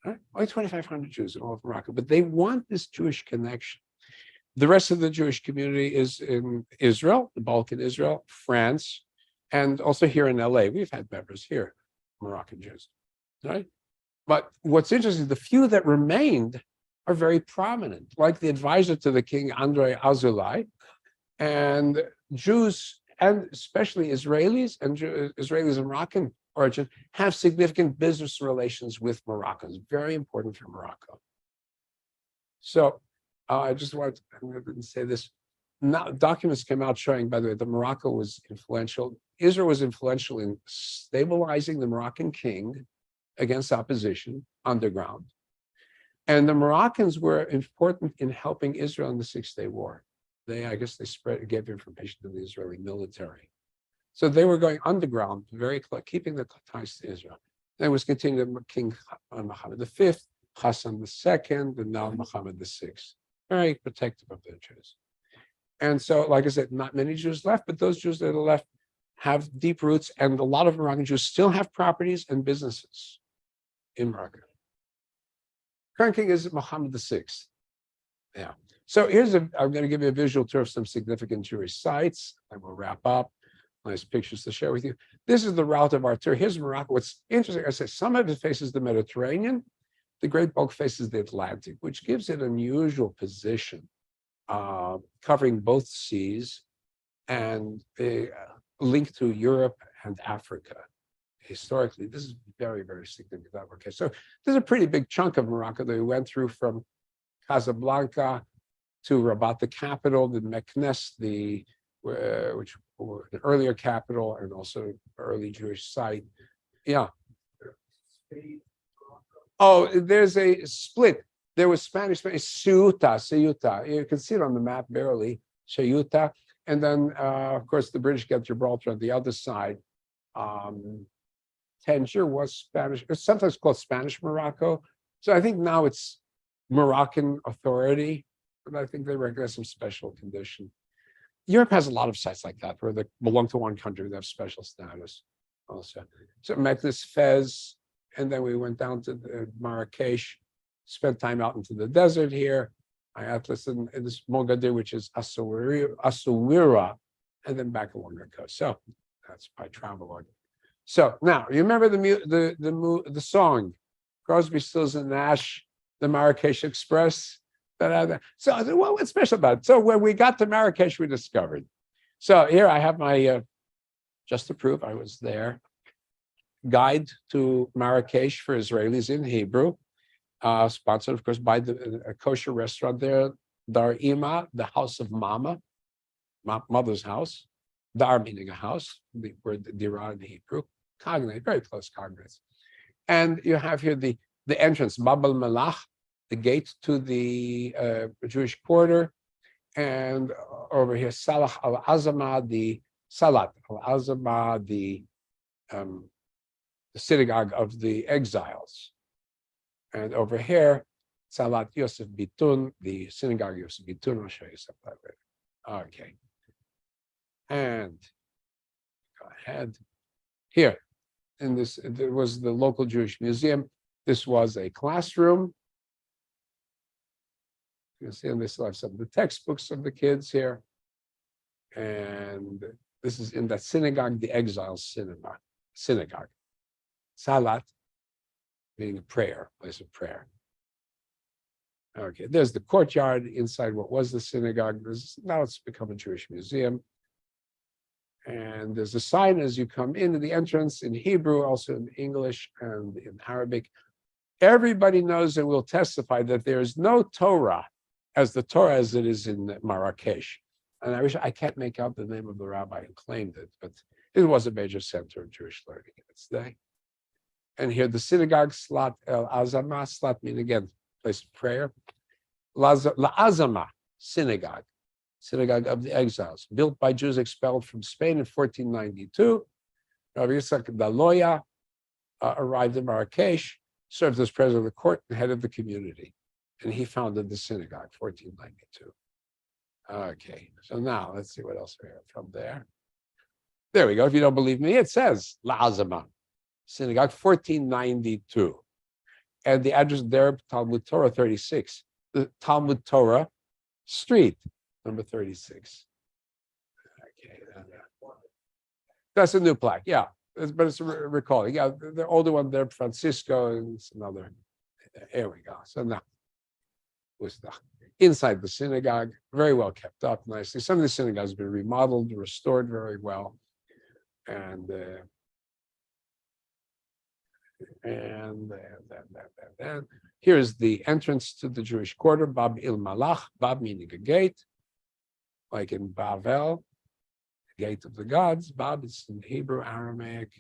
Right? Only 2,500 Jews in all of Morocco, but they want this Jewish connection. The rest of the Jewish community is in Israel, the Balkan Israel, France, and also here in LA. We've had members here, Moroccan Jews. right? But what's interesting, the few that remained are very prominent, like the advisor to the king, Andrei Azulai, and Jews, and especially Israelis and Moroccan origin, have significant business relations with Moroccans. Very important for Morocco. So I just wanted to say this. Now, documents came out showing, by the way, that Morocco was influential. Israel was influential in stabilizing the Moroccan king against opposition underground. And the Moroccans were important in helping Israel in the Six-Day War. I guess they gave information to the Israeli military. So they were going underground, very close, keeping the ties to Israel. Then was continued with King Mohammed V, Hassan II, and now Mohammed VI. Very protective of the Jews. And so, like I said, not many Jews left, but those Jews that are left have deep roots, and a lot of Moroccan Jews still have properties and businesses in Morocco. Current king is Mohammed VI. Yeah. So I'm going to give you a visual tour of some significant Jewish sites. I will wrap up. Nice pictures to share with you. This is the route of our tour. Here's Morocco. What's interesting, I say some of it faces the Mediterranean. The great bulk faces the Atlantic, which gives it an unusual position, covering both seas and linked to Europe and Africa. Historically, this is very, very significant. Okay, so there's a pretty big chunk of Morocco that we went through from Casablanca to Rabat, the capital, the Meknes, which were an earlier capital and also early Jewish site. Yeah. Oh, there's a split. There was Spanish, Ceuta. You can see it on the map barely, Ceuta. And then, of course, the British get Gibraltar on the other side. Tangier was Spanish. It's sometimes called Spanish Morocco. So I think now it's Moroccan Authority, but I think they recognize some special condition. Europe has a lot of sites like that where they belong to one country, they have special status also. So Meknes, Fez, and then we went down to Marrakesh, spent time out into the desert here. I atlas in this Mogador, which is Asawira, and then back along the coast. So that's my travelogue. So now you remember the song, Crosby, Stills and Nash, the Marrakesh Express. So what's special about it? So when we got to Marrakesh, we discovered. So here I have my, just to prove I was there, guide to Marrakesh for Israelis in Hebrew, sponsored, of course, by a kosher restaurant there, Dar Ima, the house of Mama, mother's house. Dar meaning a house, the word Dira in Hebrew, cognate, very close cognates. And you have here the entrance, Bab al-Malach, the gate to the Jewish quarter, and over here, Salah al-Azama, the Salat al-Azama, the synagogue of the exiles. And over here, Salat Yosef Bitun, the synagogue of Yosef Bitun. I'll show you something later. Okay. And go ahead. Here, in this, there was the local Jewish museum. This was a classroom. You see, and they still have some of the textbooks of the kids here. And this is in that synagogue, the exiles synagogue. Salat, meaning a prayer, place of prayer. Okay, there's the courtyard inside what was the synagogue. Now it's become a Jewish museum. And there's a sign as you come into the entrance in Hebrew, also in English and in Arabic. Everybody knows and will testify that there is no Torah as the Torah as it is in Marrakesh. And I can't make out the name of the rabbi who claimed it, but it was a major center of Jewish learning in its day. And here the synagogue, Salat al-Azama, Salat meaning again, place of prayer. La-Azama, synagogue of the exiles, built by Jews expelled from Spain in 1492. Rabbi Yitzhak Daloya arrived in Marrakesh, served as president of the court and head of the community. And he founded the synagogue, 1492. Okay, so now let's see what else we have from there. There we go. If you don't believe me, it says La-Azama, synagogue, 1492. And the address there, Talmud Torah 36, the Talmud Torah Street, number 36. Okay, that's a new plaque. Yeah, but it's recalling. Yeah, the older one there, Francisco, and it's another. Here we go. So now, inside the synagogue, very well kept up, nicely. Some of the synagogues have been remodeled, restored very well, and here's the entrance to the Jewish quarter, Bab il Malach, Bab meaning a gate, like in Bavel, the gate of the gods. Bab is in Hebrew, Aramaic,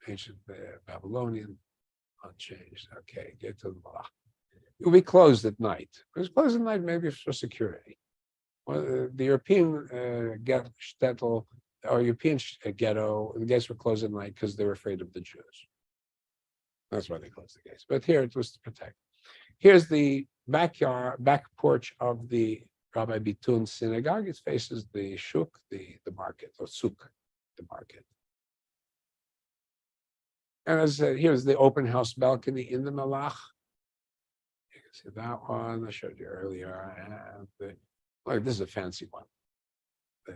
ancient Babylonian, unchanged. Okay, gate to the Malach. It will be closed at night. It was closed at night maybe for security. Well, the European shtetl or European ghetto, the gates were closed at night because they were afraid of the Jews. That's why they closed the gates. But here it was to protect. Here's the back porch of the Rabbi Bitun synagogue. It faces the shuk, the market, or souk, the market. And as I said, here's the open house balcony in the Malach. You can see that one I showed you earlier. And look, this is a fancy one. They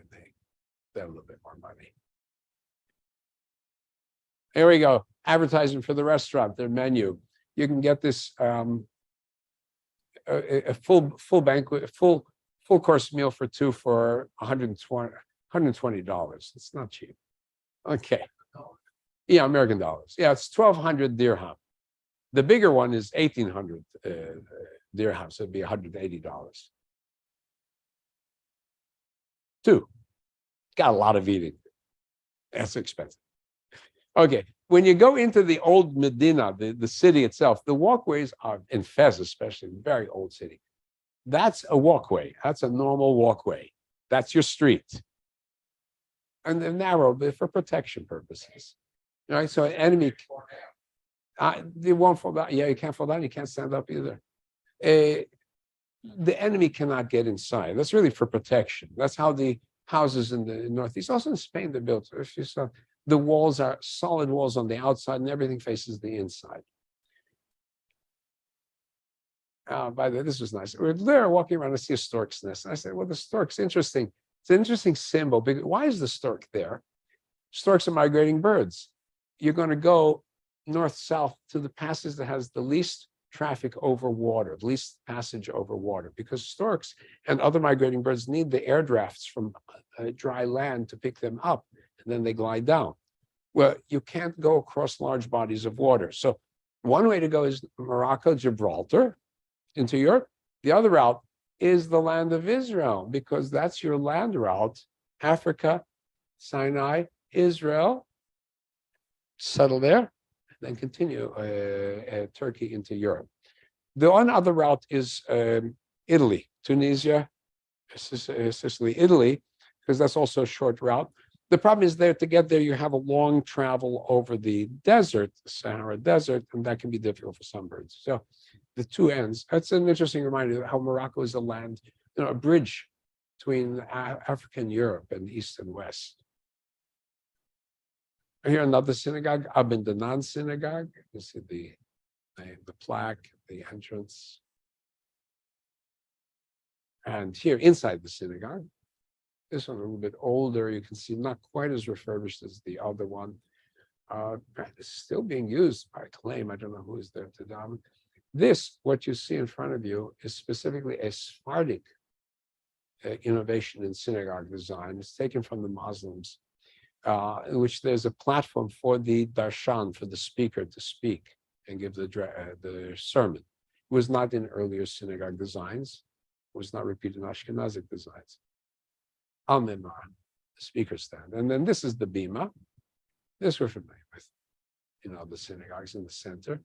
have a little bit more money. Here we go. Advertising for the restaurant, their menu. You can get this a full banquet, full course meal for two for $120. It's not cheap. Okay. Yeah, American dollars. Yeah, it's 1,200 dirham. The bigger one is 1,800 dirham, so it'd be $180. Two. Got a lot of eating. That's expensive. Okay, when you go into the old Medina, the city itself, the walkways are, in Fez especially, very old city. That's a walkway. That's a normal walkway. That's your street. And they're narrow, but for protection purposes. Right? So an enemy, they won't fall down. Yeah, you can't fall down. You can't stand up either. The enemy cannot get inside. That's really for protection. That's how the houses in the Northeast, also in Spain, they're built. If you saw, the walls are solid walls on the outside and everything faces the inside. By the way, this was nice. We're there walking around, I see a stork's nest. And I said, well, the stork's interesting. It's an interesting symbol. Why is the stork there? Storks are migrating birds. You're going to go north-south to the passage that has the least traffic over water, least passage over water, because storks and other migrating birds need the air drafts from dry land to pick them up, and then they glide down. Well, you can't go across large bodies of water. So one way to go is Morocco, Gibraltar, into Europe. The other route is the land of Israel, because that's your land route. Africa, Sinai, Israel, settle there, then continue Turkey into Europe. The one other route is Italy, Tunisia, Sicily, Italy, because that's also a short route. The problem is there, to get there, you have a long travel over the desert, the Sahara Desert, and that can be difficult for some birds. So the two ends, that's an interesting reminder of how Morocco is a land, a bridge between Africa and Europe and East and West. Here another synagogue, Abin Danan synagogue. You see the plaque, the entrance. And here inside the synagogue, this one a little bit older. You can see not quite as refurbished as the other one. It's still being used by claim. I don't know who is there to them. This, what you see in front of you, is specifically a Sephardic innovation in synagogue design. It's taken from the Muslims, in which there's a platform for the darshan, for the speaker to speak and give the sermon. It was not in earlier synagogue designs. It was not repeated in Ashkenazic designs. Al-Mimar, the speaker stand. And then this is the bima. This we're familiar with. The synagogues in the center.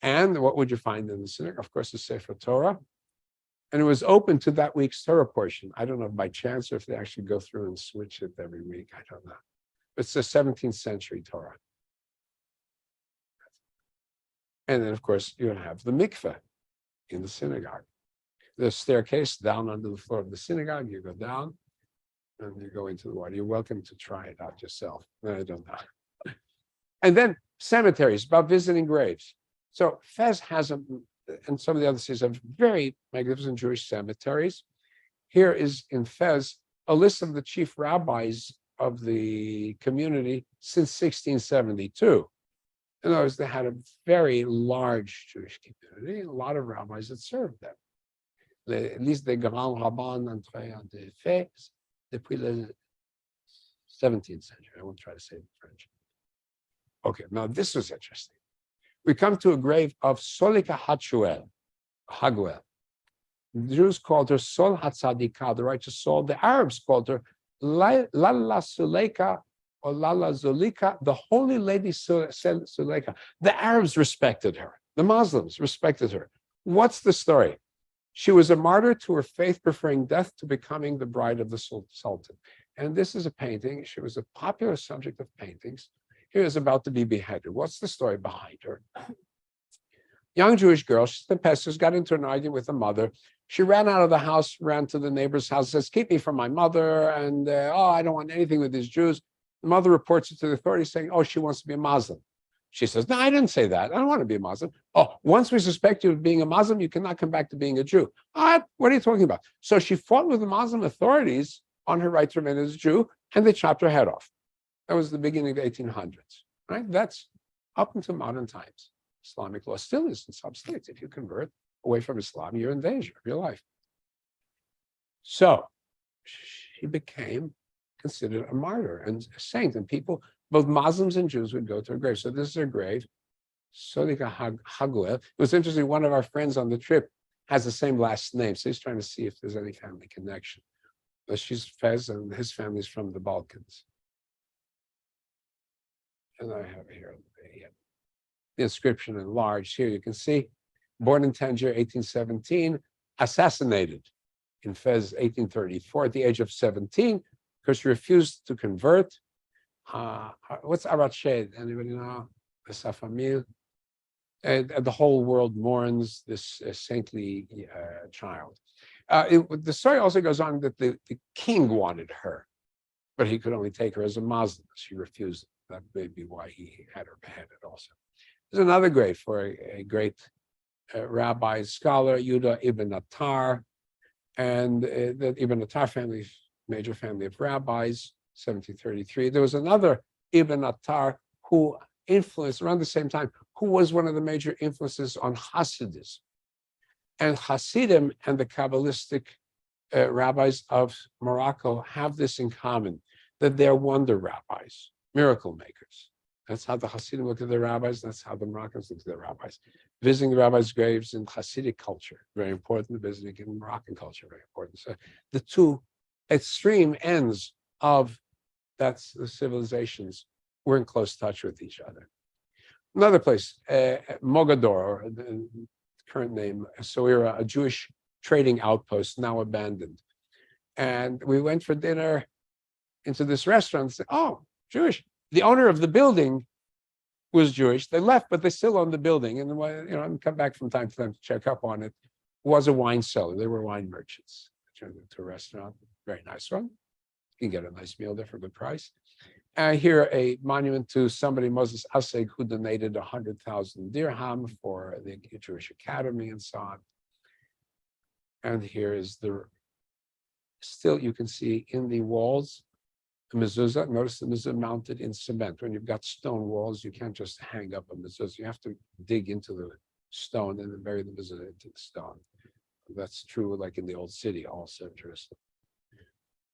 And what would you find in the synagogue? Of course, the Sefer Torah. And it was open to that week's Torah portion. I don't know if by chance or if they actually go through and switch it every week. I don't know. It's the 17th century Torah. And then, of course, you have the mikveh in the synagogue. The staircase down under the floor of the synagogue. You go down and you go into the water. You're welcome to try it out yourself. I don't know. And then cemeteries, about visiting graves. So Fez has, and some of the other cities have very magnificent Jewish cemeteries. Here is in Fez a list of the chief rabbis of the community since 1672. In other words, they had a very large Jewish community, a lot of rabbis that served them. At least the Grand Rabbin entré en fait depuis the 17th century. I won't try to say it in French. Okay, now this was interesting. We come to a grave of Solika Haguel. The Jews called her Sol Hatzadika, the righteous soul. The Arabs called her Lalla Suleika or Lalla Zulika, the holy lady Suleika. The Arabs respected her. The Muslims respected her. What's the story? She was a martyr to her faith, preferring death to becoming the bride of the Sultan. And this is a painting. She was a popular subject of paintings. She was about to be beheaded. What's the story behind her? Young Jewish girl, she's tempestuous, got into an argument with her mother. She ran out of the house, ran to the neighbor's house, says, keep me from my mother, and I don't want anything with these Jews. The mother reports it to the authorities saying, oh, she wants to be a Muslim. She says, no, I didn't say that. I don't want to be a Muslim. Oh, once we suspect you of being a Muslim, you cannot come back to being a Jew. What are you talking about? So she fought with the Muslim authorities on her right to remain as a Jew, and they chopped her head off. That was the beginning of the 1800s, right? That's up until modern times. Islamic law still is in some states. If you convert away from Islam, you're in danger of your life. So she became considered a martyr and a saint, and people, both Muslims and Jews, would go to her grave. So this is her grave, Solika Haguel. It was interesting, one of our friends on the trip has the same last name, so he's trying to see if there's any family connection. But she's Fez, and his family's from the Balkans. And I have here the inscription enlarged. Here you can see, born in Tangier, 1817, assassinated in Fez, 1834, at the age of 17, because she refused to convert. What's Arat Shed? Anybody know? The Safamil. And the whole world mourns this saintly child. The story also goes on that the king wanted her, but he could only take her as a Muslim. She refused. That may be why he had her beheaded also. There's another grave for a great rabbi, scholar, Yudah ibn Attar, and the Ibn Attar family, major family of rabbis, 1733. There was another Ibn Attar who influenced, around the same time, who was one of the major influences on Hasidism. And Hasidim and the Kabbalistic rabbis of Morocco have this in common, that they're wonder rabbis, miracle makers. That's how the Hasidim look at their rabbis. That's how the Moroccans look at their rabbis. Visiting the rabbis' graves in Hasidic culture, very important. Visiting in Moroccan culture, very important. So the two extreme ends of the civilizations were in close touch with each other. Another place, Mogador, or the current name, Soira, a Jewish trading outpost, now abandoned. And we went for dinner into this restaurant and said, oh, Jewish. The owner of the building was Jewish. They left, but they still own the building. And and come back from time to time to check up on it. Was a wine cellar. They were wine merchants. I turned it into a restaurant. Very nice one. You can get a nice meal there for a good price. Here, a monument to somebody, Moses Aseg, who donated 100,000 dirham for the Jewish Academy and so on. And here is still you can see in the walls, the mezuzah. Notice the mezuzah mounted in cement. When you've got stone walls, you can't just hang up a mezuzah. You have to dig into the stone and then bury the mezuzah into the stone. That's true, like in the old city, also in Jerusalem.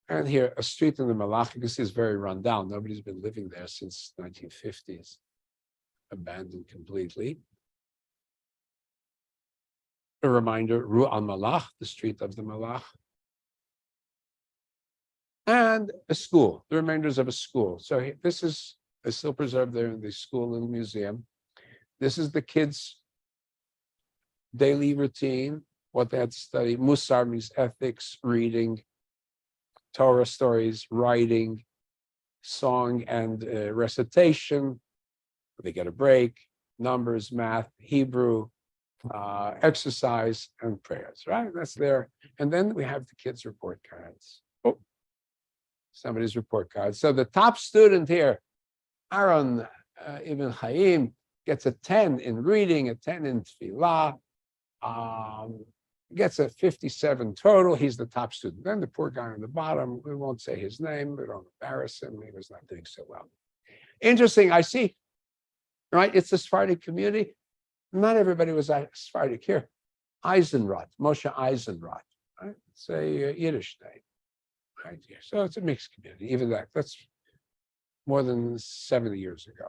And here, a street in the Malach, you can see is very run down. Nobody's been living there since 1950s. Abandoned completely. A reminder, Ru al-Malach, the street of the Malach. And a school, the remainders of a school. So this is still preserved there in the school and museum. This is the kids' daily routine, what they had to study. Musar means ethics, reading, Torah stories, writing, song and recitation. They get a break, numbers, math, Hebrew, exercise, and prayers, right? That's there. And then we have the kids' report cards. Oh, somebody's report card. So the top student here, Aaron Ibn Chaim, gets a 10 in reading, a 10 in tefillah. gets a 57 total. He's the top student. Then the poor guy on the bottom, we won't say his name. We don't embarrass him. He was not doing so well. Interesting, I see, right? It's a Sephardic community. Not everybody was Sephardic here. Eisenrod, Moshe Eisenrod, right? It's a Yiddish name, right here. So it's a mixed community. Even that's more than 70 years ago.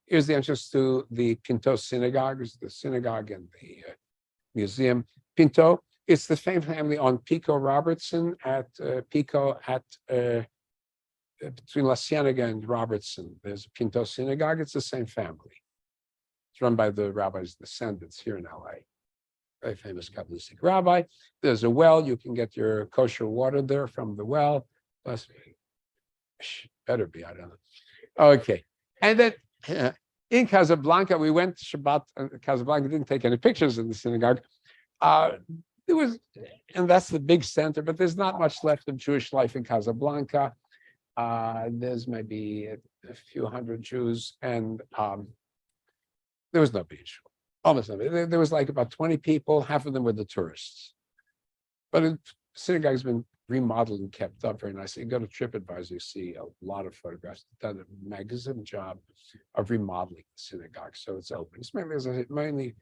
Here's the entrance to the Pinto Synagogue. It's the synagogue and the museum. Pinto, it's the same family on Pico Robertson at Pico at between La Cienega and Robertson. There's a Pinto Synagogue. It's the same family. It's run by the rabbi's descendants here in LA. Very famous Kabbalistic rabbi. There's a well. You can get your kosher water there from the well. Plus, better be, I don't know. Okay. And then in Casablanca, we went to Shabbat. Casablanca didn't take any pictures in the synagogue. There was, and that's the big center, but there's not much left of Jewish life in Casablanca. There's maybe a few hundred Jews, and there was nobody in shul. Almost nobody. There was like about 20 people. Half of them were the tourists. But the synagogue's been remodeled and kept up very nicely. You go to TripAdvisor, you see a lot of photographs. They've done a magnificent job of remodeling the synagogue, so it's open. It's mainly, as I said, mainly